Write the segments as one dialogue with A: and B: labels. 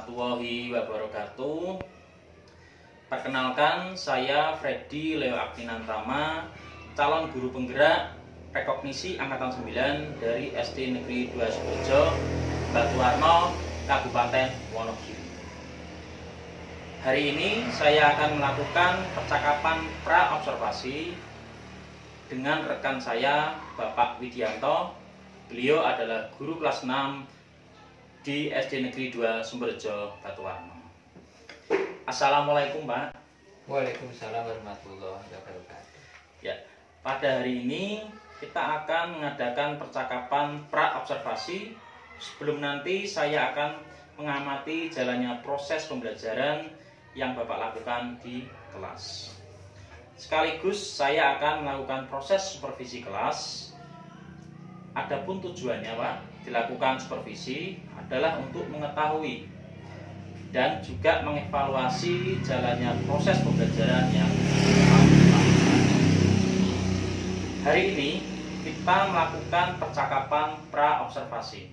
A: warahmatullahi wabarakatuh. Perkenalkan, saya Freddy Leo Aktinantama, calon guru penggerak rekognisi angkatan 9 dari SD Negeri 2 Sukorejo, Batuwarno, Kabupaten Wonogiri. Hari ini saya akan melakukan percakapan pra-observasi dengan rekan saya, Bapak Widianto. Beliau adalah guru kelas 6 di SD Negeri 2 Sumberjo, Batuwarno. Assalamualaikum, Pak.
B: Waalaikumsalam warahmatullahi wabarakatuh.
A: Ya, pada hari ini kita akan mengadakan percakapan pra-observasi. Sebelum nanti saya akan mengamati jalannya proses pembelajaran yang Bapak lakukan di kelas. Sekaligus saya akan melakukan proses supervisi kelas. Adapun tujuannya, Pak, dilakukan supervisi adalah untuk mengetahui dan juga mengevaluasi jalannya proses pembelajaran yang hari ini kita melakukan percakapan pra-observasi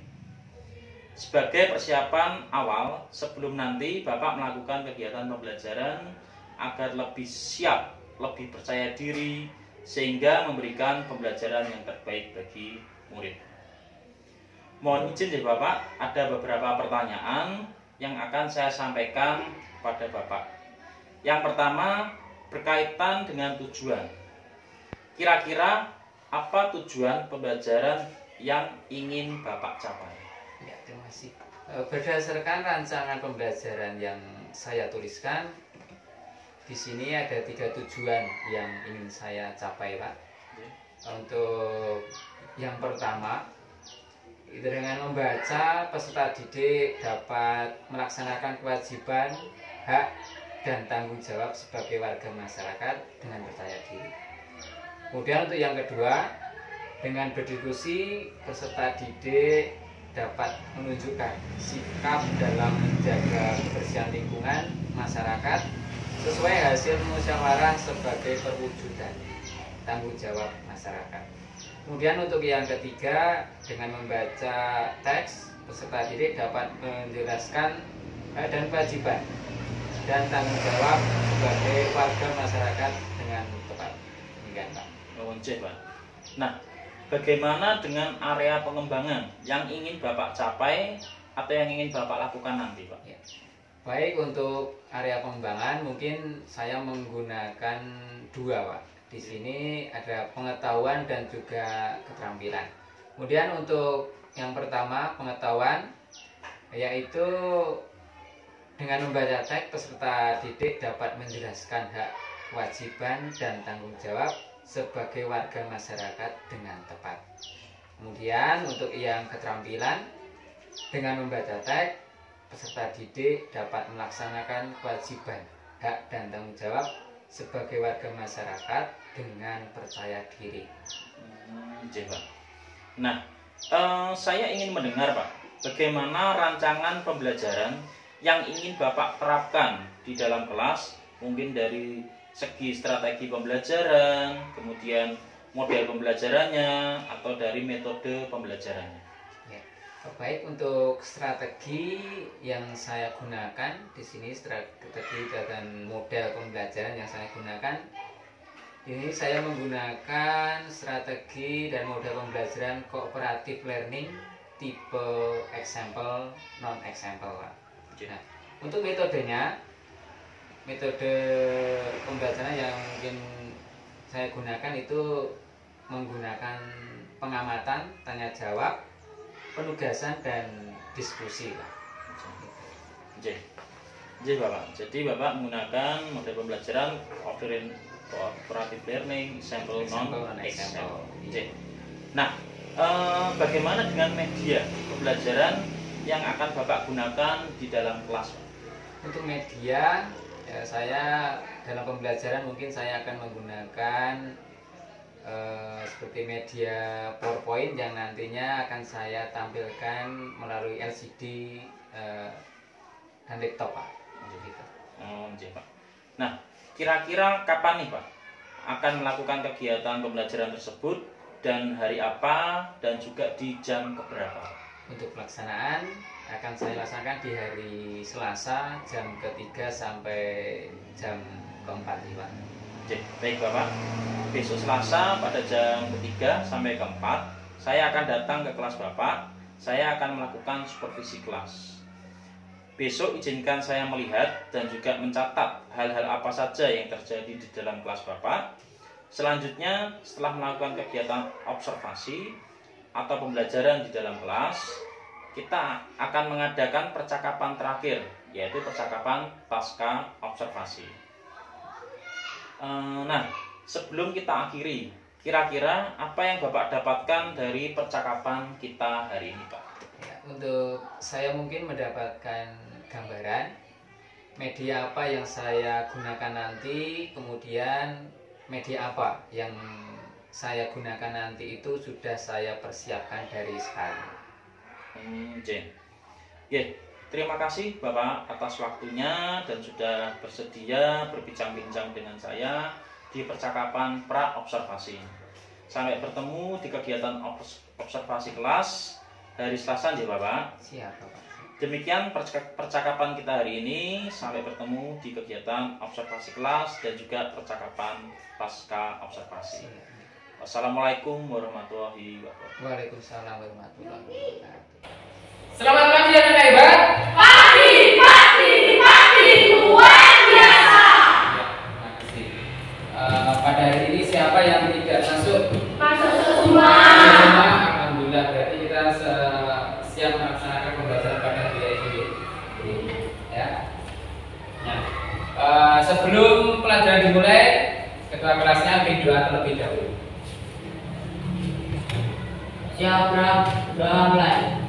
A: sebagai persiapan awal sebelum nanti Bapak melakukan kegiatan pembelajaran agar lebih siap, lebih percaya diri sehingga memberikan pembelajaran yang terbaik bagi murid. Mohon izin ya Bapak, ada beberapa pertanyaan yang akan saya sampaikan pada Bapak. Yang pertama berkaitan dengan tujuan. Kira-kira apa tujuan pembelajaran yang ingin Bapak capai?
B: Ya, terima kasih. Berdasarkan rancangan pembelajaran yang saya tuliskan, di sini ada 3 tujuan yang ingin saya capai, Pak. Untuk yang pertama, dengan membaca, peserta didik dapat melaksanakan kewajiban, hak, dan tanggung jawab sebagai warga masyarakat dengan percaya diri. Kemudian untuk yang kedua, dengan berdiskusi, peserta didik dapat menunjukkan sikap dalam menjaga kebersihan lingkungan masyarakat sesuai hasil musyawarah sebagai perwujudan tanggung jawab masyarakat. Kemudian untuk yang ketiga, dengan membaca teks, peserta didik dapat menjelaskan hak dan kewajiban dan tanggung jawab sebagai warga masyarakat dengan tepat. Demikian, Pak.
A: Pak. Nah, bagaimana dengan area pengembangan yang ingin Bapak capai atau yang ingin Bapak lakukan nanti, Pak?
B: Ya. Baik, untuk area pengembangan mungkin saya menggunakan 2, Pak. Di sini ada pengetahuan dan juga keterampilan. Kemudian untuk yang pertama, pengetahuan, yaitu dengan membaca teks, peserta didik dapat menjelaskan hak, kewajiban, dan tanggung jawab sebagai warga masyarakat dengan tepat. Kemudian untuk yang keterampilan, dengan membaca teks, peserta didik dapat melaksanakan kewajiban, hak, dan tanggung jawab sebagai warga masyarakat dengan percaya diri.
A: Pak. Nah, saya ingin mendengar, Pak, bagaimana rancangan pembelajaran yang ingin Bapak terapkan di dalam kelas, mungkin dari segi strategi pembelajaran, kemudian model pembelajarannya, atau dari metode pembelajarannya.
B: Ya. Baik, untuk strategi yang saya gunakan di sini, strategi dan model pembelajaran yang saya gunakan, ini saya menggunakan strategi dan model pembelajaran cooperative learning tipe example non example, Pak. Nah, untuk metodenya, metode pembelajaran yang mungkin saya gunakan itu menggunakan pengamatan, tanya jawab, penugasan, dan diskusi, Pak.
A: Jadi Bapak, Bapak menggunakan model pembelajaran cooperative learning, example non example. Nah, bagaimana dengan media pembelajaran yang akan Bapak gunakan di dalam kelas?
B: Untuk media, saya dalam pembelajaran mungkin saya akan menggunakan seperti media PowerPoint yang nantinya akan saya tampilkan melalui LCD dan laptop, Pak.
A: Pak. Nah, kira-kira kapan nih, Pak, akan melakukan kegiatan pembelajaran tersebut dan hari apa dan juga di jam keberapa?
B: Untuk pelaksanaan akan saya laksanakan di hari Selasa jam ketiga sampai jam keempat nih Pak.
A: Baik Bapak, besok Selasa pada jam ketiga sampai keempat saya akan datang ke kelas Bapak. Saya akan melakukan supervisi kelas. Besok izinkan saya melihat dan juga mencatat hal-hal apa saja yang terjadi di dalam kelas Bapak. Selanjutnya, setelah melakukan kegiatan observasi atau pembelajaran di dalam kelas, kita akan mengadakan percakapan terakhir, yaitu percakapan pasca observasi. Nah, sebelum kita akhiri, kira-kira apa yang Bapak dapatkan dari percakapan kita hari ini, Pak?
B: Ya, untuk saya mungkin mendapatkan gambaran media apa yang saya gunakan nanti, kemudian media apa yang saya gunakan nanti itu sudah saya persiapkan dari sekarang.
A: Terima kasih Bapak atas waktunya dan sudah bersedia berbincang-bincang dengan saya di percakapan pra-observasi. Sampai bertemu di kegiatan observasi kelas hari Selasa ya Bapak.
B: Siap Bapak.
A: Demikian percakapan kita hari ini. Sampai bertemu di kegiatan observasi kelas dan juga percakapan pasca observasi. Wassalamualaikum warahmatullahi wabarakatuh.
B: Waalaikumsalam warahmatullahi wabarakatuh.
C: Selamat pagi anak hebat.
D: Pagi, luar biasa.
C: Ya, terima kasih. Pada hari ini siapa yang tidak masuk?
D: Masuk semua.
C: Alhamdulillah, berarti kita siap melaksanakan pembelajaran pada hari ini. Ya. Nah, sebelum pelajaran dimulai, ketua kelasnya beri doa terlebih dahulu.
D: Siap, doa mulai.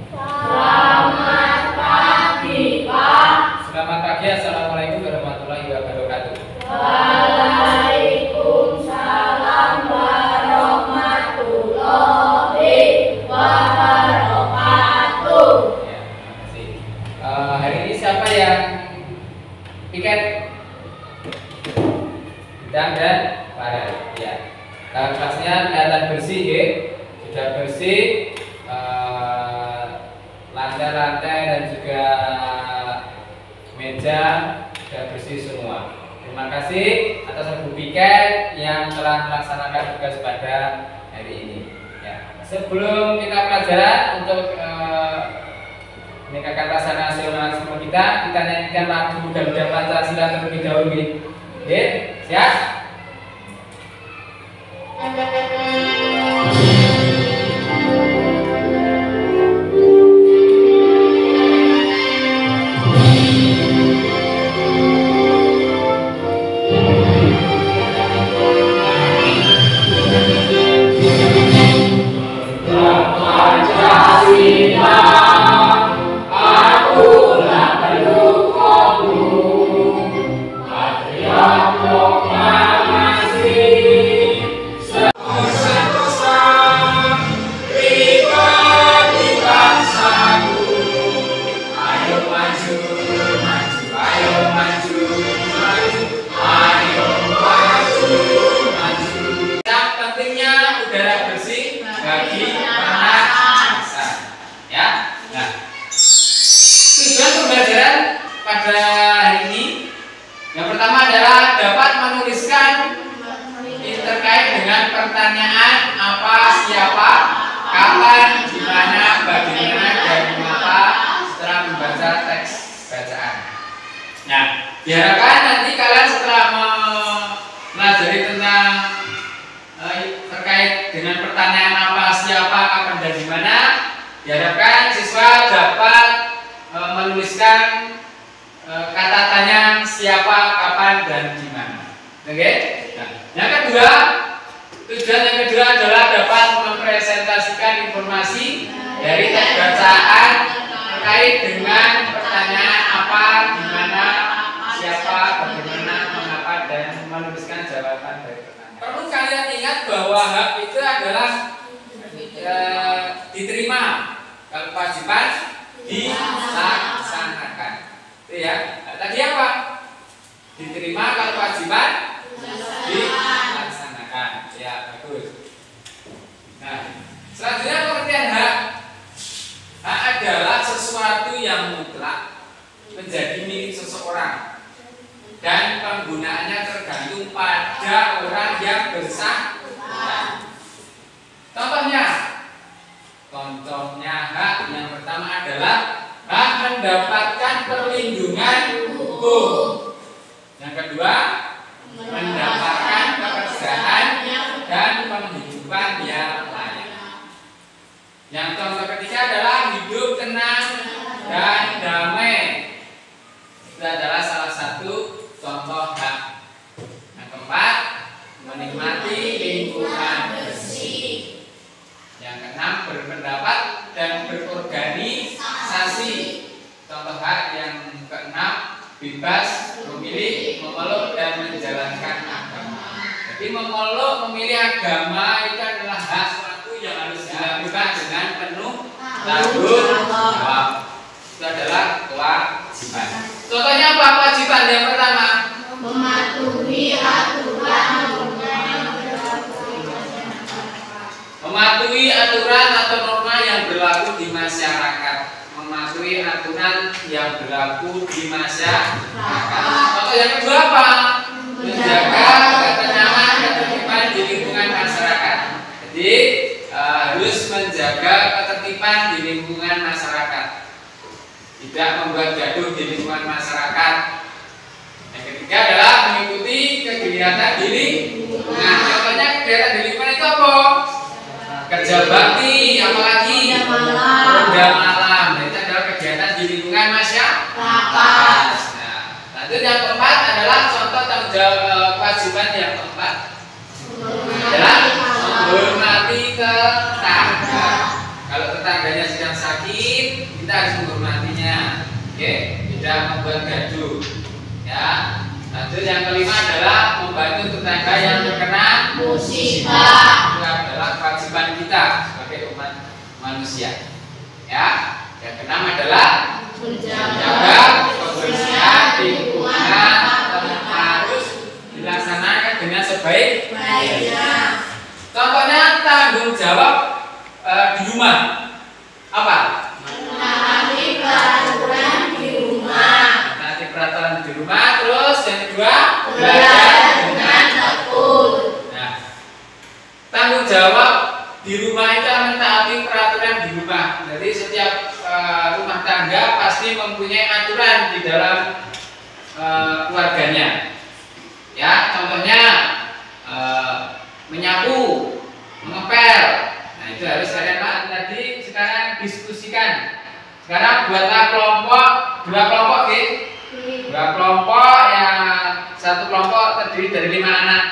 D: Selamat pagi, Pak.
C: Selamat pagi, assalamualaikum warahmatullahi wabarakatuh.
D: Waalaikumsalam warahmatullahi wabarakatuh.
C: Ya, terima kasih. Hari ini siapa yang piket? Dan Farel. Ya. Kelasnya kelihatan bersih, ya. Sudah bersih. Lantai-lantai dan juga meja sudah bersih semua. Terima kasih atas Ibu Piket yang telah melaksanakan tugas pada hari ini. Ya. Sebelum kita pelajaran untuk meningkatkan rasa nasionalisme kita nyanyikan lagu Garuda Pancasila terlebih dahulu. Oke, siap? Pertanyaan apa, siapa, kapan, di mana, bagaimana, dan mengapa setelah membaca teks bacaan. Nah, diharapkan nanti kalian setelah mempelajari tentang terkait dengan pertanyaan apa, siapa, kapan, dan di mana, diharapkan siswa dapat menuliskan kata tanya siapa, kapan, dan di mana. Oke? Nah, yang kedua, tujuan yang kedua adalah dapat mempresentasikan informasi dari teks bacaan terkait dengan pertanyaan apa, di mana, siapa, bagaimana, mengapa, dan menuliskan jawaban dari pertanyaan. Perlu kalian ingat bahwa hak itu adalah diterima, kalau kewajiban dilaksanakan. Itu ya. Nah, tadi apa? Diterima, kalau kewajiban dilaksanakan. adalah hak mendapatkan perlindungan hukum. Yang kedua, mendapatkan pekerjaan dan penghidupan yang layak. Yang contoh ketiga adalah hidup tenang dan damai. Itu adalah salah satu contoh hak. Yang keempat, menikmati lingkungan bersih. Yang keenam, berpendapat dan berorganisasi. Contoh hak yang keenam, bebas memilih, memeluk dan menjalankan agama. Jadi memeluk, memilih agama itu adalah hak suatu yang harus dilakukan dengan penuh tanggung jawab. Itu adalah kewajiban. Contohnya apa kewajiban? Yang pertama,
D: mematuhi aturan
C: mematuhi aturan atau norma yang berlaku di masyarakat. Mematuhi aturan yang berlaku di masyarakat. Contoh yang kedua apa? Menjaga ketenangan, ketertiban di lingkungan masyarakat. Jadi harus menjaga ketertiban di lingkungan masyarakat. Tidak membuat gaduh di lingkungan masyarakat. Yang ketiga adalah mengikuti kegiatan di lingkungan. Contohnya kegiatan di lingkungan itu apa? Kerja bakti, apalagi ronda malam. Itu adalah kegiatan di lingkungan masyarakat. Nah, lanjut yang keempat adalah contoh tanggung jawab kewajiban yang keempat adalah menghormati tetangga. Kalau tetangganya sedang sakit, kita harus menghormatinya. Oke, tidak membuat gaduh. Ya. Lanjut yang kelima adalah membantu tetangga yang terkena musibah. Itu adalah kewajiban kita sebagai umat manusia. Ya. Yang keenam adalah menjaga kebersihan lingkungan harus dilaksanakan dengan sebaik-baiknya. Contohnya tanggung jawab di rumah apa?
D: menaati peraturan di rumah,
C: Menaati peraturan di rumah. Terus yang kedua,
D: belajar dengan tekun.
C: Nah, tanggung jawab di rumah itu mentaati peraturan di rumah. Jadi setiap rumah tangga pasti mempunyai aturan di dalam keluarganya. Ya, contohnya menyapu, mengepel. Nah, itu harus kalian tadi sekarang diskusikan. Sekarang buatlah dua kelompok, dua kelompok yang satu kelompok terdiri dari 5 anak.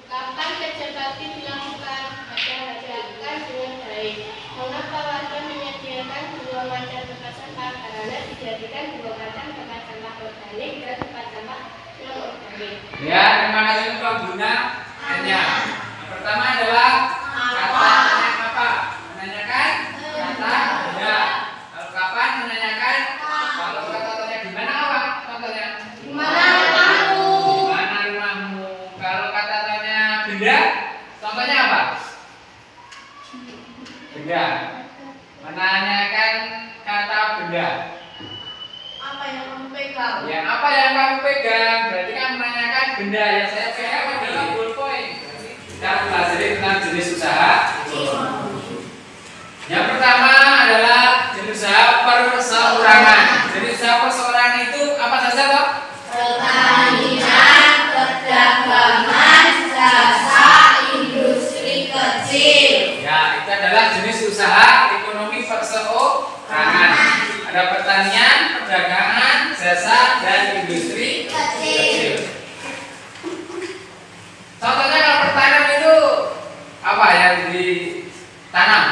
E: Kapan kerja bakti dilakukan? Dilakukan dengan baik. Mengapa warga menyediakan 2 macam tempat sampah? Karena dijadikan 2 macam tempat sampah organik dan tempat sampah non organik.
C: Ya, terima kasih untuk pengguna. Yang pertama adalah kata apa? Menanyakan kata benda. Kalau kapan menanyakan? Kalau kata-katanya di mana apa? Contohnya
D: Di mana rumahmu?
C: di mana rumahmu? Kalau kata-katanya benda, contohnya apa? Benda. Menanyakan kata benda.
D: Apa yang kamu pegang?
C: Ya, apa yang kamu pegang? Berarti kan menanyakan benda yang saya pegang adalah ballpoint. Kita pelajari tentang jenis usaha. Yang pertama adalah jenis usaha perseorangan. Jenis usaha perseorangan itu apa saja toh?
D: Pertanian, perdagangan, jasa, industri kecil.
C: Ya, itu adalah jenis usaha ekonomi perseorangan. Ada pertanian, perdagangan, jasa, dan industri kecil. Contohnya kalau pertanian itu apa yang ditanam?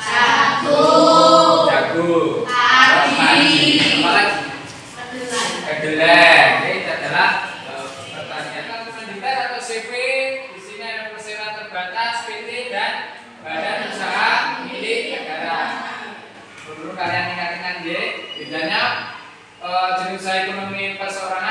D: Jagung,
C: Jagung,
D: padi,
C: apa lagi? Kedelai. Ini adalah pertanian. Kalau mendiklat atau CV, di sini ada perseroan terbatas, PT dan badan usaha milik negara. Perlu kalian ingat-ingat ya. Bedanya jenis usaha ekonomi perseorangan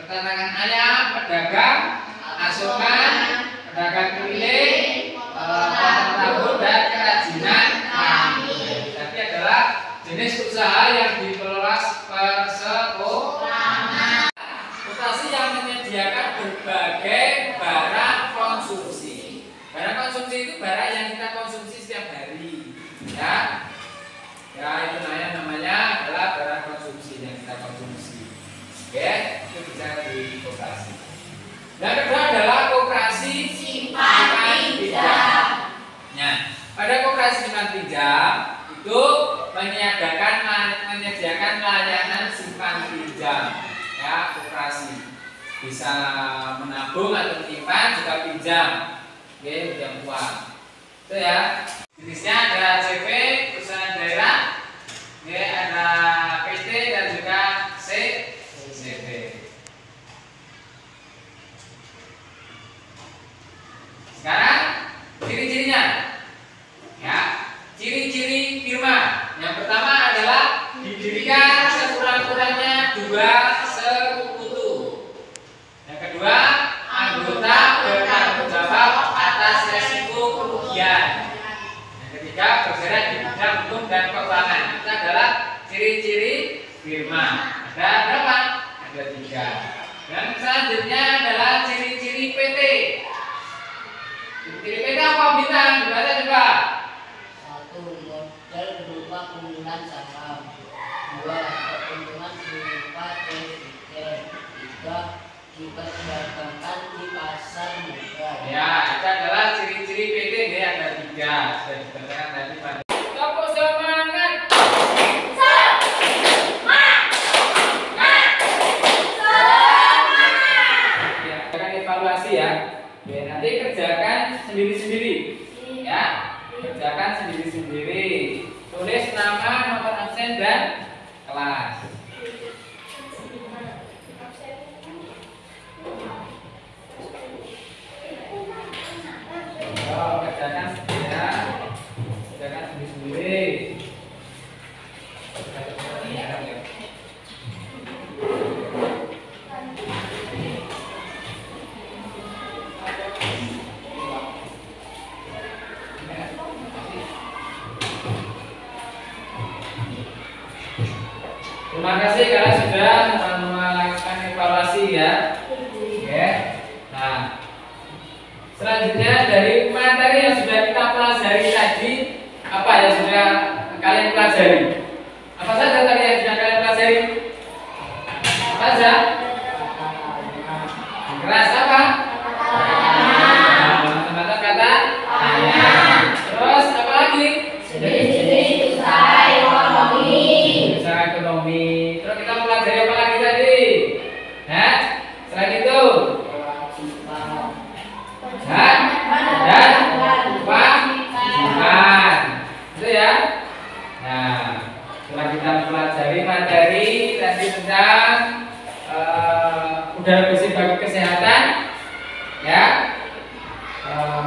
C: peternakan ayam, pedagang, asukan, pedagang keliling, tabur dan kerajinan kami. Tapi adalah jenis usaha yang dikelola perseorangan. Koperasi yang menyediakan berbagai barang konsumsi. Barang konsumsi itu barang yang kita konsumsi setiap hari, ya. Ya, itu namanya adalah barang konsumsi yang kita konsumsi. Oke, itu bisa di koperasi. Yang kedua adalah koperasi simpan pinjam. Nah, pada koperasi simpan pinjam itu menyediakan layanan simpan pinjam. Ya, koperasi bisa menabung atau menyimpan juga pinjam. Oke, pinjam uang. Itu ya. Jenisnya ada CV, perusahaan daerah, ya, ada PT dan juga CV. Sekarang ciri-cirinya, ya, ciri-ciri firma. Yang pertama adalah didirikan sekurang-kurangnya 2 sekutu. Yang kedua, anggota bertanggung jawab atas resiko kerugian. Ketiga, bergerak di bidang hukum dan keuangan. Itu adalah ciri-ciri firma. Ada berapa? Ada 3. Dan selanjutnya adalah ciri-ciri PT. Ciri-ciri PT apa bintang? Dibaca coba.
F: 1. Modal berupa penggunaan saham. 2. Keuntungan berupa dividen. 3. Diperdagangkan di pasar modal.
C: Ya, itu adalah ciri-ciri PT. Dia ada 3. Sudah dikatakan tadi pada. Tepuk semangat. Ya, akan evaluasi ya. Ya, nanti kerjakan sendiri-sendiri. Ya, kerjakan sendiri-sendiri. Tulis nama, nomor absen dan kelas. Kerjakan sendiri ya. Kerjakan sendiri-sendiri. Terima kasih kalian sudah melakukan evaluasi ya. Oke. Nah, selanjutnya dari materi yang sudah kita pelajari tadi, apa yang sudah kalian pelajari? Apa saja tadi yang sudah kalian pelajari? Apa saja? Keras apa? Teman-teman kata? Terus apa lagi?
D: Jenis usaha ekonomi.
C: Usaha ekonomi. Terus kita pelajari apa lagi tadi? Nah, selain itu, dan kewajiban. Itu ya. Nah, setelah kita pelajari materi tadi tentang udara bersih bagi kesehatan, ya.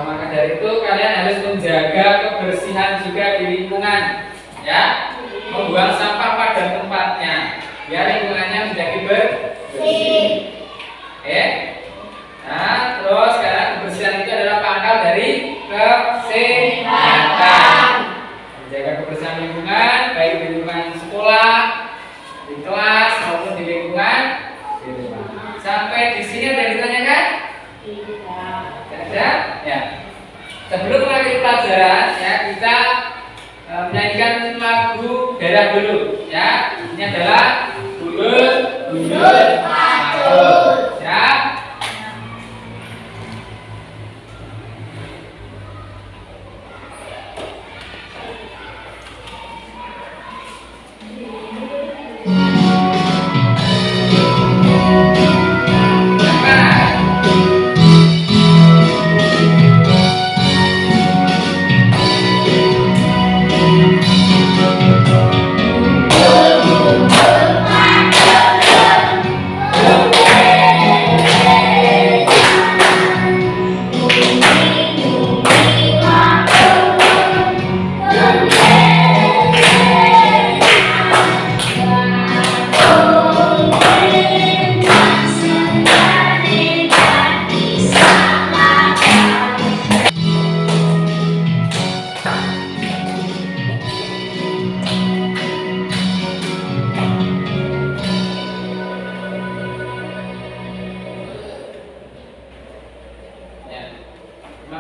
C: Maka dari itu kalian harus menjaga kebersihan juga di lingkungan, ya. Membuang sampah pada tempatnya, biar lingkungannya menjadi bersih. Oke. Nah, terus sekarang kebersihan itu adalah pangkal dari kesehatan. Menjaga kebersihan lingkungan, baik di lingkungan sekolah, di kelas maupun di lingkungan di rumah. Sampai di sini ada yang ditanyakan? Tidak. Ya. Sebelum mengakhiri pelajaran, ya, kita menyanyikan lagu daerah dulu, ya. Ini adalah Bulut Makmur, ya.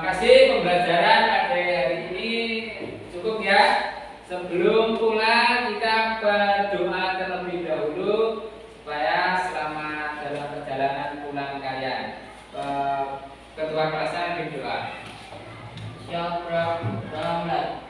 C: kasih pembelajaran pada hari ini cukup ya. Sebelum pulang kita berdoa terlebih dahulu supaya selamat dalam perjalanan pulang kalian. Ketua kelasnya berdoa.
F: Siapa Ramlan?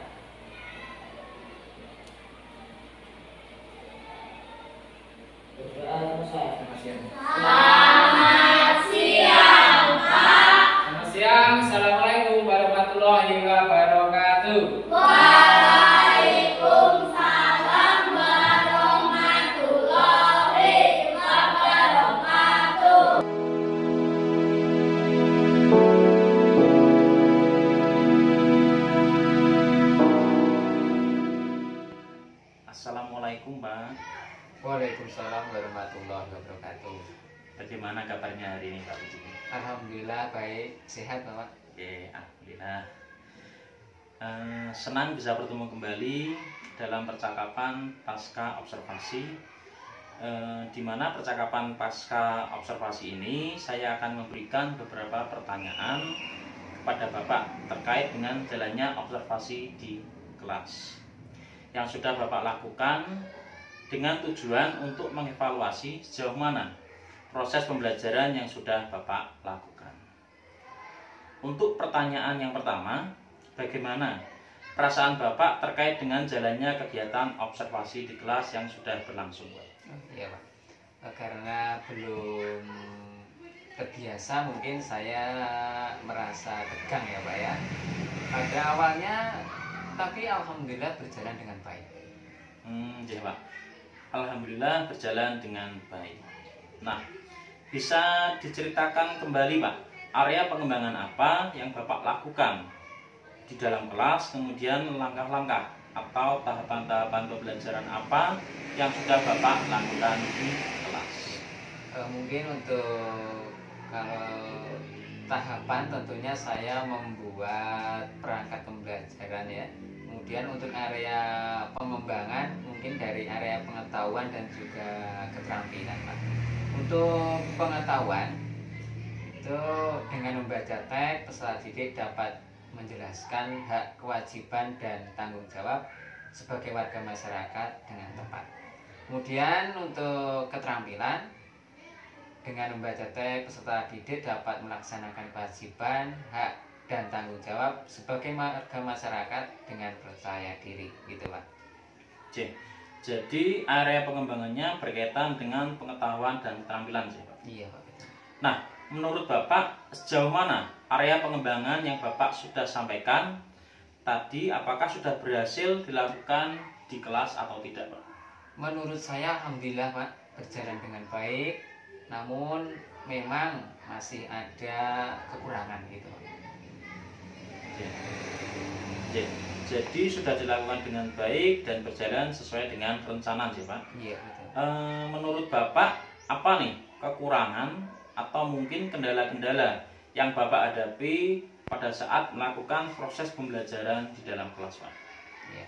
F: Berdoa selesai.
C: Selamat siang.
D: Selamat siang, Pak.
C: Selamat siang. Assalamualaikum warahmatullahi wabarakatuh.
D: Waalaikumsalam warahmatullahi wabarakatuh.
A: Assalamualaikum Pak.
B: Waalaikumsalam warahmatullahi wabarakatuh.
A: Bagaimana kabarnya hari ini Pak Puji?
B: Alhamdulillah baik, sehat Bapak.
A: Oke, alhamdulillah. Senang bisa bertemu kembali dalam percakapan pasca observasi. Di mana percakapan pasca observasi ini saya akan memberikan beberapa pertanyaan kepada Bapak terkait dengan jalannya observasi di kelas yang sudah Bapak lakukan dengan tujuan untuk mengevaluasi sejauh mana proses pembelajaran yang sudah Bapak lakukan. Untuk pertanyaan yang pertama, bagaimana perasaan Bapak terkait dengan jalannya kegiatan observasi di kelas yang sudah berlangsung, Pak?
B: Iya Pak. Karena belum terbiasa mungkin saya merasa tegang ya Pak ya. Pada awalnya, tapi alhamdulillah berjalan dengan baik.
A: Ya Pak. Alhamdulillah berjalan dengan baik. Nah, bisa diceritakan kembali Pak, area pengembangan apa yang Bapak lakukan di dalam kelas, kemudian langkah-langkah atau tahapan-tahapan pembelajaran apa yang sudah Bapak lakukan di kelas?
B: Mungkin untuk kalau tahapan tentunya saya membuat perangkat pembelajaran ya. Kemudian untuk area pengembangan mungkin dari area pengetahuan dan juga keterampilan Pak. Untuk pengetahuan itu dengan membaca teks peserta didik dapat menjelaskan hak, kewajiban dan tanggung jawab sebagai warga masyarakat dengan tepat. Kemudian untuk keterampilan dengan membaca teks peserta didik dapat melaksanakan kewajiban, hak dan tanggung jawab sebagai warga masyarakat dengan percaya diri gitu Pak.
A: Jadi area pengembangannya berkaitan dengan pengetahuan dan keterampilan sih Pak.
B: Iya Pak.
A: Nah, menurut Bapak sejauh mana area pengembangan yang Bapak sudah sampaikan tadi, apakah sudah berhasil dilakukan di kelas atau tidak Pak?
B: Menurut saya alhamdulillah Pak berjalan dengan baik, namun memang masih ada kekurangan gitu Pak.
A: Jadi sudah dilakukan dengan baik dan berjalan sesuai dengan rencana sih Pak.
B: Iya betul.
A: Menurut Bapak apa nih kekurangan atau mungkin kendala-kendala yang Bapak hadapi pada saat melakukan proses pembelajaran di dalam kelas Pak?
B: Iya.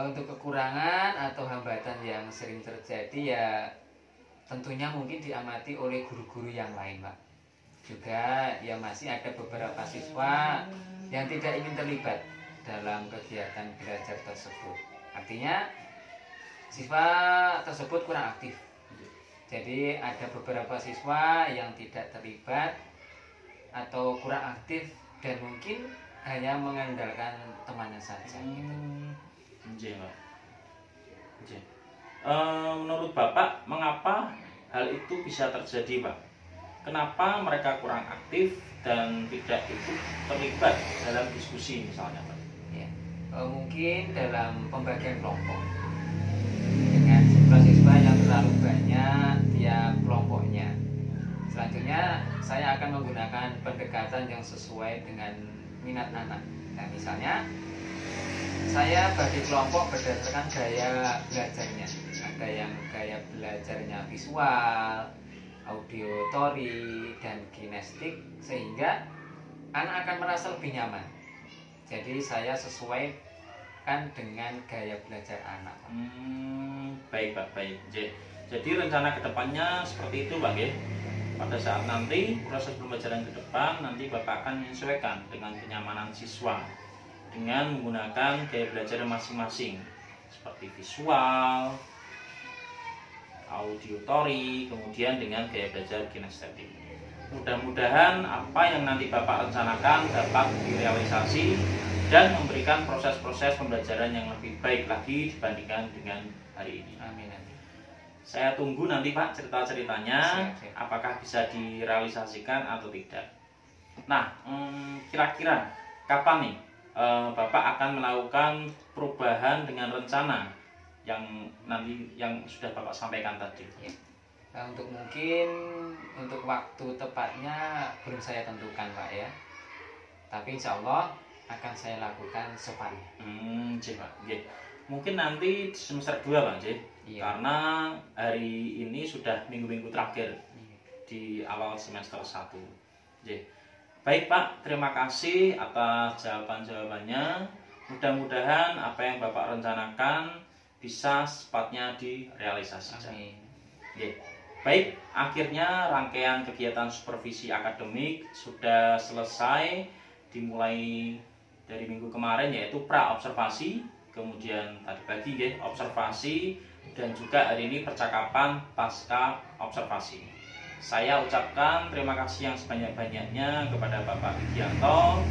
B: Untuk kekurangan atau hambatan yang sering terjadi ya tentunya mungkin diamati oleh guru-guru yang lain Pak. Juga ya masih ada beberapa siswa yang tidak ingin terlibat dalam kegiatan belajar tersebut. Artinya siswa tersebut kurang aktif. Jadi ada beberapa siswa yang tidak terlibat atau kurang aktif dan mungkin hanya mengandalkan temannya saja gitu.
A: Menurut Bapak mengapa hal itu bisa terjadi Pak? Kenapa mereka kurang aktif dan tidak ikut terlibat dalam diskusi misalnya Pak?
B: Ya, mungkin dalam pembagian kelompok dengan siswa-siswa yang terlalu banyak tiap kelompoknya. Selanjutnya saya akan menggunakan pendekatan yang sesuai dengan minat anak. Nah, misalnya saya bagi kelompok berdasarkan gaya belajarnya. Ada yang gaya belajarnya visual, auditory, dan kinestik, sehingga anak akan merasa lebih nyaman. Jadi saya sesuaikan dengan gaya belajar anak.
A: Baik Pak, baik. Jadi rencana kedepannya seperti itu Pak ya? pada saat nanti proses pembelajaran ke depan nanti Bapak akan menyesuaikan dengan kenyamanan siswa dengan menggunakan gaya belajar masing-masing seperti visual, auditory, kemudian dengan gaya belajar kinestetik. Mudah-mudahan apa yang nanti Bapak rencanakan dapat direalisasi dan memberikan proses-proses pembelajaran yang lebih baik lagi dibandingkan dengan hari ini.
B: Amin.
A: Saya tunggu nanti Pak cerita-ceritanya,
B: Siap.
A: apakah bisa direalisasikan atau tidak. Nah, kira-kira kapan nih Bapak akan melakukan perubahan dengan rencana yang nanti yang sudah Bapak sampaikan tadi?
B: Ya. Nah, untuk waktu tepatnya belum saya tentukan Pak ya. Tapi insya Allah akan saya lakukan secepatnya.
A: Pak. Mungkin nanti semester 2 Pak J.
B: Iya.
A: Karena hari ini sudah minggu-minggu terakhir di awal semester 1. Baik Pak, terima kasih atas jawaban-jawabannya. Mudah-mudahan apa yang Bapak rencanakan bisa secepatnya direalisasikan.
B: Amin.
A: Baik, akhirnya rangkaian kegiatan supervisi akademik sudah selesai, dimulai dari minggu kemarin yaitu pra-observasi, kemudian tadi pagi observasi, dan juga hari ini percakapan pasca observasi. Saya ucapkan terima kasih yang sebanyak-banyaknya kepada Bapak Widianto,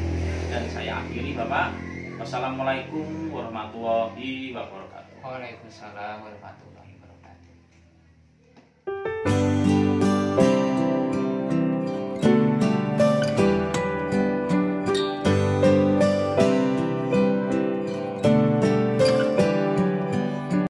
A: dan saya akhiri Bapak. Wassalamualaikum warahmatullahi wabarakatuh.
B: Waalaikumsalam warahmatullahi wabarakatuh.